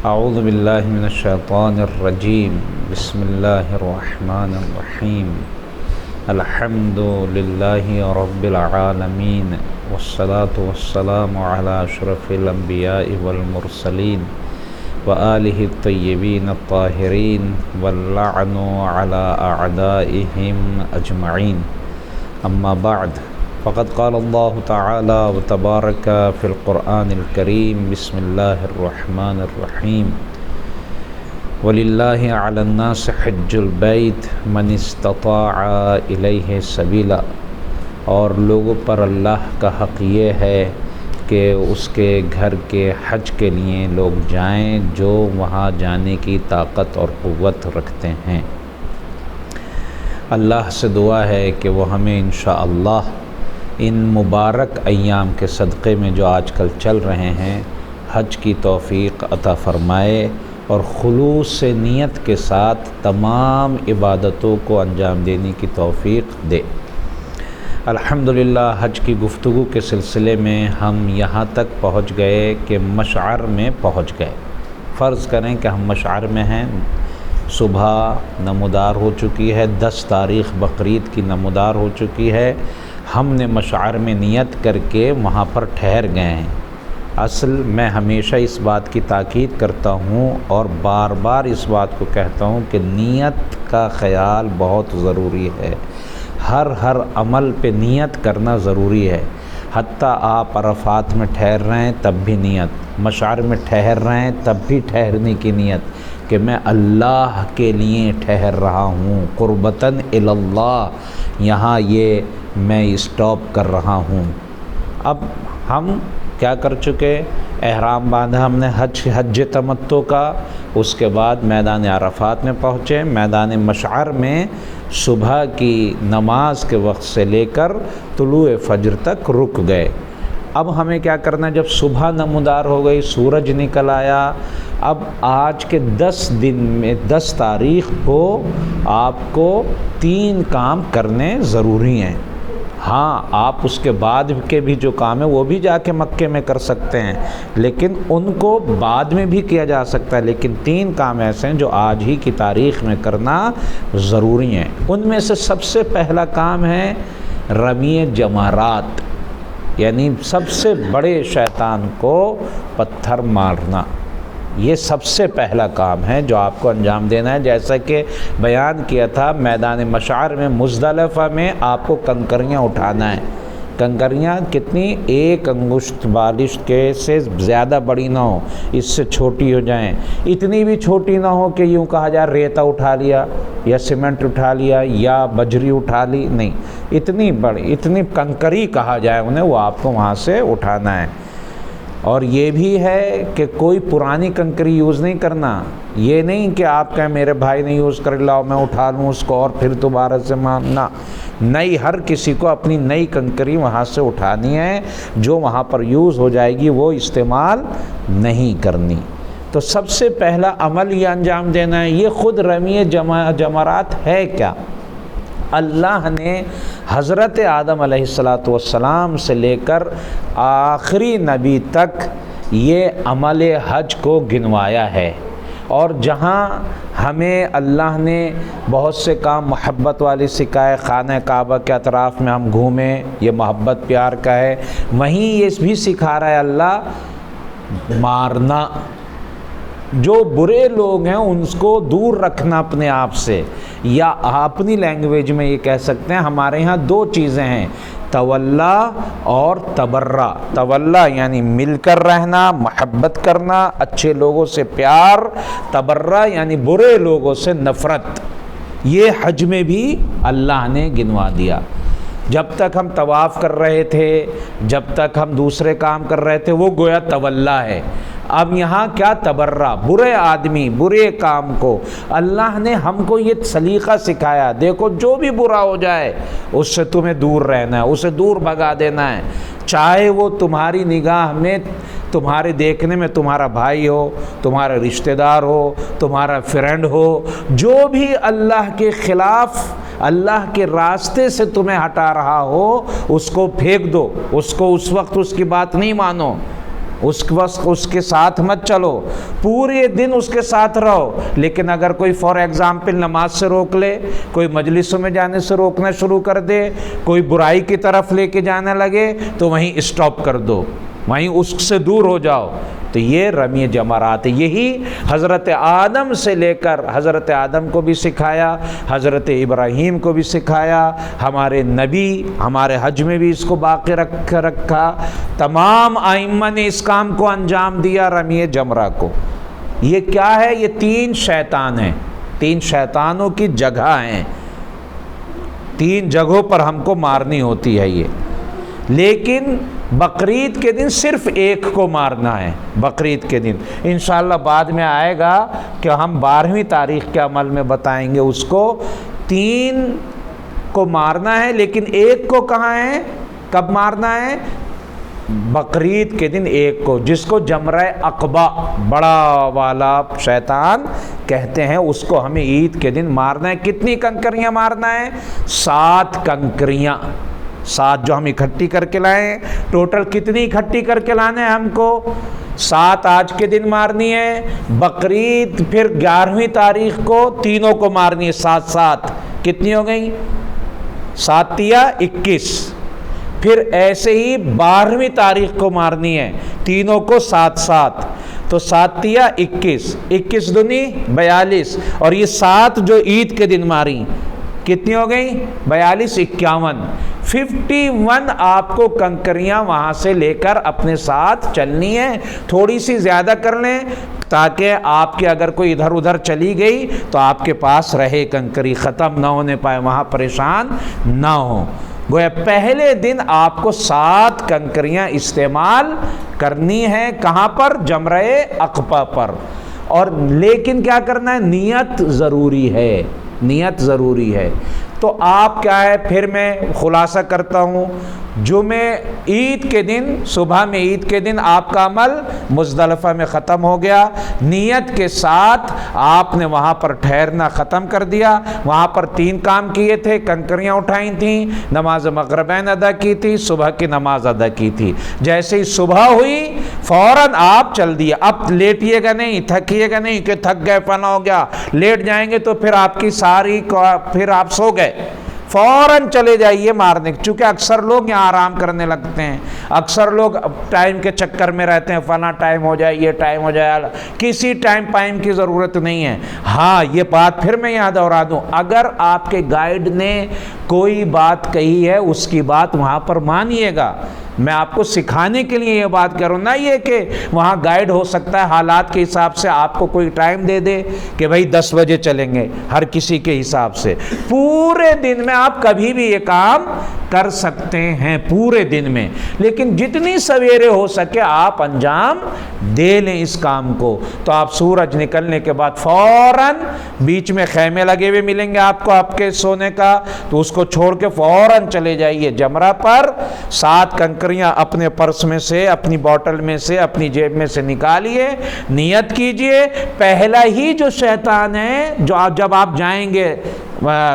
اعوذ باللہ من الشیطان الرجیم بسم اللہ الرحمن الرحیم الحمد للہ رب العالمین والصلاة والسلام علی اشرف الانبیاء والمرسلین وآلہ الطیبین الطاہرین واللعن علی اعدائہم اجمعین اما بعد فقد قال اللہ تعالی وتبارک فی القرآن الکریم بسم اللہ الرحمن الرحیم وَلِلَّهِ عَلَى النَّاسِ حِجُّ الْبَيْتِ مَنِ اسْتَطَاعَ إِلَيْهِ سَبِيلًا، اور لوگوں پر اللہ کا حق یہ ہے کہ اس کے گھر کے حج کے لیے لوگ جائیں جو وہاں جانے کی طاقت اور قوت رکھتے ہیں۔ اللہ سے دعا ہے کہ وہ ہمیں انشاءاللہ ان مبارک ایام کے صدقے میں جو آج کل چل رہے ہیں حج کی توفیق عطا فرمائے اور خلوص سے نیت کے ساتھ تمام عبادتوں کو انجام دینے کی توفیق دے۔ الحمدللہ حج کی گفتگو کے سلسلے میں ہم یہاں تک پہنچ گئے کہ مشعر میں پہنچ گئے۔ فرض کریں کہ ہم مشعر میں ہیں، صبح نمودار ہو چکی ہے، 10 تاریخ بقرعید کی نمودار ہو چکی ہے، ہم نے مشعر میں نیت کر کے وہاں پر ٹھہر گئے ہیں۔ اصل میں ہمیشہ اس بات کی تاکید کرتا ہوں اور بار بار اس بات کو کہتا ہوں کہ نیت کا خیال بہت ضروری ہے۔ ہر عمل پہ نیت کرنا ضروری ہے۔ حتیٰ آپ عرفات میں ٹھہر رہے ہیں تب بھی نیت، مشعر میں ٹھہر رہے ہیں تب بھی ٹھہرنے کی نیت کہ میں اللہ کے لیے ٹھہر رہا ہوں، قربتاً الی اللہ، یہاں یہ میں اسٹاپ کر رہا ہوں۔ اب ہم کیا کر چکے؟ احرام باندھا ہم نے حج تمتع کا، اس کے بعد میدان عرفات میں پہنچے، میدان مشعر میں صبح کی نماز کے وقت سے لے کر طلوع فجر تک رک گئے۔ اب ہمیں کیا کرنا ہے؟ جب صبح نمودار ہو گئی، سورج نکل آیا، اب آج کے 10 دن میں 10 تاریخ کو آپ کو 3 کام کرنے ضروری ہیں۔ ہاں، آپ اس کے بعد کے بھی جو کام ہے وہ بھی جا کے مکے میں کر سکتے ہیں، لیکن ان کو بعد میں بھی کیا جا سکتا ہے، لیکن 3 کام ایسے ہیں جو آج ہی کی تاریخ میں کرنا ضروری ہیں۔ ان میں سے سب سے پہلا کام ہے رمی جمرات، یعنی سب سے بڑے شیطان کو پتھر مارنا۔ یہ سب سے پہلا کام ہے جو آپ کو انجام دینا ہے۔ جیسا کہ بیان کیا تھا، میدان مشعر میں مزدلفہ میں آپ کو کنکریاں اٹھانا ہے۔ کنکریاں کتنی؟ 1 انگشت بالشت کے سے زیادہ بڑی نہ ہو، اس سے چھوٹی ہو جائیں، اتنی بھی چھوٹی نہ ہو کہ یوں کہا جائے ریتا اٹھا لیا یا سیمنٹ اٹھا لیا یا بجری اٹھا لی، نہیں، اتنی بڑی، اتنی کنکری کہا جائے انہیں، وہ آپ کو وہاں سے اٹھانا ہے۔ اور یہ بھی ہے کہ کوئی پرانی کنکری یوز نہیں کرنا، یہ نہیں کہ آپ کہیں میرے بھائی نے یوز کر لاؤ میں اٹھا لوں اس کو اور پھر دوبارہ سے ماننا، نئی، ہر کسی کو اپنی نئی کنکری وہاں سے اٹھانی ہے، جو وہاں پر یوز ہو جائے گی وہ استعمال نہیں کرنی۔ تو سب سے پہلا عمل یہ انجام دینا ہے۔ یہ خود رمی جمرات ہے کیا؟ اللہ نے حضرت آدم علیہ السلام سے لے کر آخری نبی تک یہ عمل حج کو گنوایا ہے، اور جہاں ہمیں اللہ نے بہت سے کام محبت والے سکھائے، خانہ کعبہ کے اطراف میں ہم گھومیں، یہ محبت پیار کا ہے، وہیں یہ بھی سکھا رہا ہے اللہ مارنا، جو برے لوگ ہیں ان کو دور رکھنا اپنے آپ سے، یا اپنی لینگویج میں یہ کہہ سکتے ہیں ہمارے ہاں 2 چیزیں ہیں، تولا اور تبرہ۔ تولا یعنی مل کر رہنا، محبت کرنا، اچھے لوگوں سے پیار، تبرہ یعنی برے لوگوں سے نفرت۔ یہ حج میں بھی اللہ نے گنوا دیا۔ جب تک ہم طواف کر رہے تھے، جب تک ہم دوسرے کام کر رہے تھے، وہ گویا تولا ہے۔ اب یہاں کیا؟ تبرہ، برے آدمی، برے کام کو اللہ نے ہم کو یہ سلیقہ سکھایا، دیکھو جو بھی برا ہو جائے اس سے تمہیں دور رہنا ہے، اسے دور بھگا دینا ہے، چاہے وہ تمہاری نگاہ میں، تمہارے دیکھنے میں تمہارا بھائی ہو، تمہارا رشتہ دار ہو، تمہارا فرینڈ ہو، جو بھی اللہ کے خلاف، اللہ کے راستے سے تمہیں ہٹا رہا ہو، اس کو پھینک دو، اس کو اس وقت اس کی بات نہیں مانو۔ اس کے ساتھ مت چلو، پورے دن اس کے ساتھ رہو، لیکن اگر کوئی فار ایگزامپل نماز سے روک لے، کوئی مجلسوں میں جانے سے روکنا شروع کر دے، کوئی برائی کی طرف لے کے جانے لگے تو وہیں اسٹاپ کر دو، وہیں اس سے دور ہو جاؤ۔ تو یہ رمی جمرات، یہی حضرت آدم سے لے کر حضرت آدم کو بھی سکھایا، حضرت ابراہیم کو بھی سکھایا، ہمارے نبی ہمارے حج میں بھی اس کو باقی رکھا، تمام ائمہ نے اس کام کو انجام دیا، رمی جمرہ کو۔ یہ کیا ہے؟ یہ 3 شیطان ہیں، 3 شیطانوں کی جگہ ہیں، 3 جگہوں پر ہم کو مارنی ہوتی ہے یہ، لیکن بقرعید کے دن صرف ایک کو مارنا ہے۔ بقرعید کے دن انشاءاللہ بعد میں آئے گا کہ ہم 12ویں تاریخ کے عمل میں بتائیں گے، اس کو 3 کو مارنا ہے، لیکن ایک کو کہاں ہے، کب مارنا ہے؟ بقرعید کے دن ایک کو، جس کو جمرہ عقبہ بڑا والا شیطان کہتے ہیں، اس کو ہمیں عید کے دن مارنا ہے۔ کتنی کنکریاں مارنا ہے؟ 7 کنکریاں، 7 جو ہم اکٹھی کر کے لائے ہیں۔ ٹوٹل کتنی اکٹھی کر کے لانا ہے ہم کو؟ 7 آج کے دن مارنی ہے، بقرعید پھر 11ویں تاریخ کو تینوں کو مارنی ہے، 7 کتنی ہو گئی؟ 7 یا 21، پھر ایسے ہی 12ویں تاریخ کو مارنی ہے، تینوں کو 7 تو 7 یا 21 دنی 42، اور یہ 7 جو عید کے دن ماری کتنی ہو گئی؟ 42 51 آپ کو کنکریاں وہاں سے لے کر اپنے ساتھ چلنی ہے، تھوڑی سی زیادہ کر لیں تاکہ آپ کے اگر کوئی ادھر ادھر چلی گئی تو آپ کے پاس رہے، کنکری ختم نہ ہونے پائے، وہاں پریشان نہ ہو۔ گویا پہلے دن آپ کو 7 کنکریاں استعمال کرنی ہے، کہاں پر؟ جمرہ عقبہ پر۔ اور لیکن کیا کرنا ہے؟ نیت ضروری ہے، نیت ضروری ہے۔ تو آپ کیا ہے، پھر میں خلاصہ کرتا ہوں، عید کے دن صبح میں، عید کے دن آپ کا عمل مزدلفہ میں ختم ہو گیا، نیت کے ساتھ آپ نے وہاں پر ٹھہرنا ختم کر دیا۔ وہاں پر 3 کام کیے تھے، کنکریاں اٹھائی تھیں، نماز مغربین ادا کی تھی، صبح کی نماز ادا کی تھی۔ جیسے ہی صبح ہوئی فوراً آپ چل دیے، اب لیٹیے گا نہیں، تھکیے گا نہیں کہ تھک گئے فنا ہو گیا، لیٹ جائیں گے تو پھر آپ کی ساری پھر آپ سو گئے، فوراً چلے جائیے مارنے، چونکہ اکثر لوگ یہاں آرام کرنے لگتے ہیں، اکثر لوگ ٹائم کے چکر میں رہتے ہیں، فلاں ٹائم ہو جائے، یہ ٹائم ہو جائے، کسی ٹائم کی ضرورت نہیں ہے۔ ہاں یہ بات پھر میں یہاں دہرا دوں، اگر آپ کے گائیڈ نے کوئی بات کہی ہے اس کی بات وہاں پر مانیے گا، میں آپ کو سکھانے کے لیے یہ بات کروں، نہ یہ کہ وہاں گائیڈ ہو سکتا ہے حالات کے حساب سے آپ کو کوئی ٹائم دے دے کہ بھائی 10 بجے چلیں گے، ہر کسی کے حساب سے۔ پورے دن میں آپ کبھی بھی یہ کام کر سکتے ہیں، پورے دن میں، لیکن جتنی سویرے ہو سکے آپ انجام دے لیں اس کام کو۔ تو آپ سورج نکلنے کے بعد فوراً، بیچ میں خیمے لگے ہوئے ملیں گے آپ کو آپ کے سونے کا، تو اس کو چھوڑ کے فوراً چلے جائیے جمرہ پر، 7 کنکریاں اپنے پرس میں سے، اپنی بوٹل میں سے، اپنی جیب میں سے نکالیے، نیت کیجئے۔ پہلا ہی جو شیطان ہے، جب آپ جائیں گے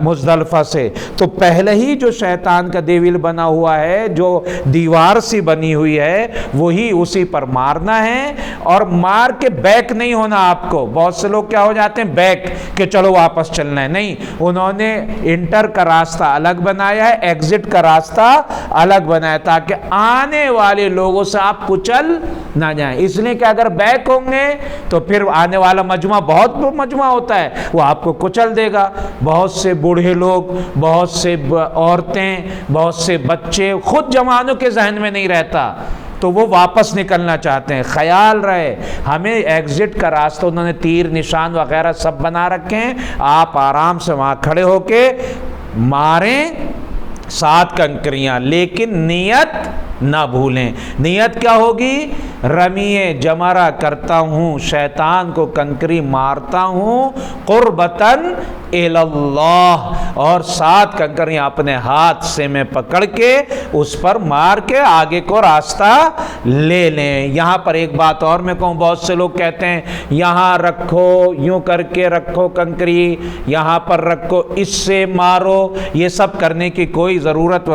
مزدلفہ سے، تو پہلے ہی جو شیطان کا دیویل بنا ہوا ہے، جو دیوار سی بنی ہوئی ہے، وہی اسی پر مارنا ہے، اور مار کے بیک نہیں ہونا آپ کو۔ بہت سے لوگ کیا ہو جاتے ہیں، بیک کہ چلو واپس چلنا ہے، نہیں، انہوں نے انٹر کا راستہ الگ بنایا ہے، ایگزٹ کا راستہ الگ بنایا، تاکہ آنے والے لوگوں سے آپ کچل نہ جائیں۔ اس لیے کہ اگر بیک ہوں گے تو پھر آنے والا مجمع بہت مجمع ہوتا ہے، وہ آپ کو کچل دے گا۔ بہت سے بوڑھے لوگ، بہت سے عورتیں، بہت سے بچے، خود جوانوں کے ذہن میں نہیں رہتا تو وہ واپس نکلنا چاہتے ہیں۔ خیال رہے، ہمیں ایگزٹ کا راستہ انہوں نے تیر نشان وغیرہ سب بنا رکھے ہیں، آپ آرام سے وہاں کھڑے ہو کے ماریں 7 کنکریاں، لیکن نیت نہ بھولیں۔ نیت کیا ہوگی؟ رمی جمرہ کرتا ہوں، شیطان کو کنکری مارتا ہوں، قربتاً الی اللہ، اور 7 کنکریاں اپنے ہاتھ سے میں پکڑ کے اس پر مار کے آگے کو راستہ لے لیں۔ یہاں پر ایک بات اور میں کہوں، بہت سے لوگ کہتے ہیں یہاں رکھو، یوں کر کے رکھو کنکری، یہاں پر رکھو، اس سے مارو، یہ سب کرنے کی کوئی ضرورت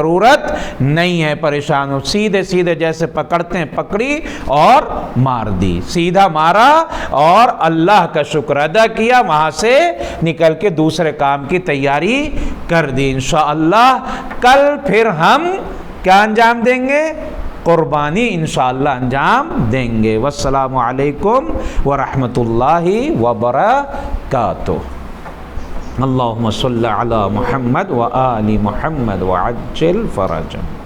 نہیں ہے پریشان ہو۔ سیدھے سیدھے جیسے پکڑتے ہیں پکڑی اور مار دی، سیدھا مارا اور اللہ کا شکر ادا کیا، وہاں سے نکل کے دوسرے کام کی تیاری کر دی۔ انشاءاللہ کل پھر ہم کیا انجام دیں گے؟ قربانی انشاءاللہ انجام دیں گے۔ والسلام علیکم ورحمۃ اللہ وبرکاتہ۔ اللہم صلی علی محمد وآل محمد وعجل فرجہ۔